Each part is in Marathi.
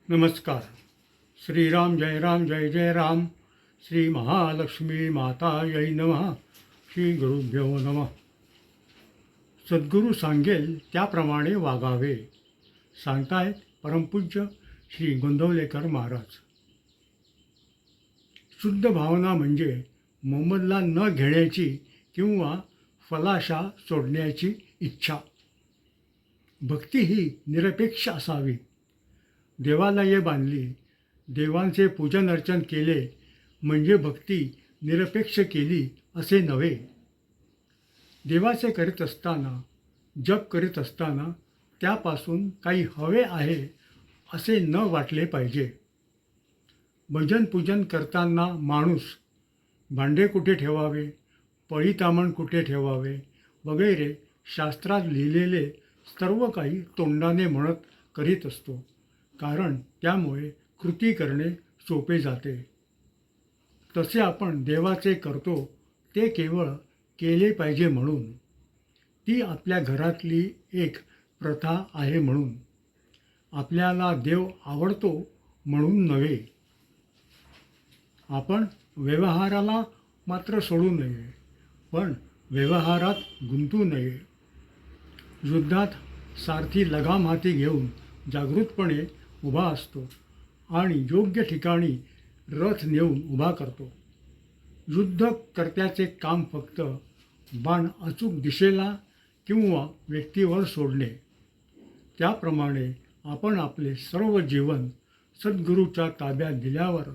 नमस्कार. श्रीराम जय राम जय जय राम. श्री महालक्ष्मी माता जय नमः. श्री गुरुभ्यो नमः. सद्गुरू सांगेल त्याप्रमाणे वागावे सांगतायत परमपूज्य श्री गोंदवलेकर महाराज. शुद्ध भावना म्हणजे मोबदला न घेण्याची किंवा फलाशा सोडण्याची इच्छा. भक्ती ही निरपेक्ष असावी. देवालये बांधली, देवांचे पूजन अर्चन केले म्हणजे भक्ती निरपेक्ष केली असे नव्हे. देवाचे करीत असताना, जप करीत असताना त्यापासून काही हवे आहे असे न वाटले पाहिजे. भजन पूजन करताना माणूस भांडे कुठे ठेवावे, पळीतामण कुठे ठेवावे वगैरे शास्त्रात लिहिलेले सर्व काही तोंडाने म्हणत करीत असतो, कारण त्यामुळे कृती करणे सोपे जाते. तसे आपण देवाचे करतो ते केवळ केले पाहिजे म्हणून. ती आपल्या घरातली एक प्रथा आहे म्हणून. आपल्याला देव आवडतो म्हणून नव्हे. आपण व्यवहाराला मात्र सोडू नये, पण व्यवहारात गुंतू नये. युद्धात सारथी लगाम हाती घेऊन जागृतपणे उभा असतो आणि योग्य ठिकाणी रथ नेऊन उभा करतो. युद्धकर्त्याचे काम फक्त बाण अचूक दिशेला किंवा व्यक्तीवर सोडणे. त्याप्रमाणे आपण आपले सर्व जीवन सद्गुरूच्या ताब्यात दिल्यावर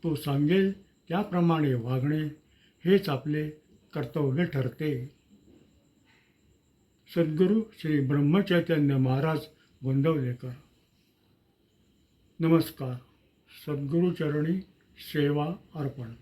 तो सांगेल त्याप्रमाणे वागणे हेच आपले कर्तव्य ठरते. सद्गुरू श्री ब्रह्मचैतन्य महाराज गोंदवलेकर. नमस्कार. सद्गुरूचरणी सेवा अर्पण.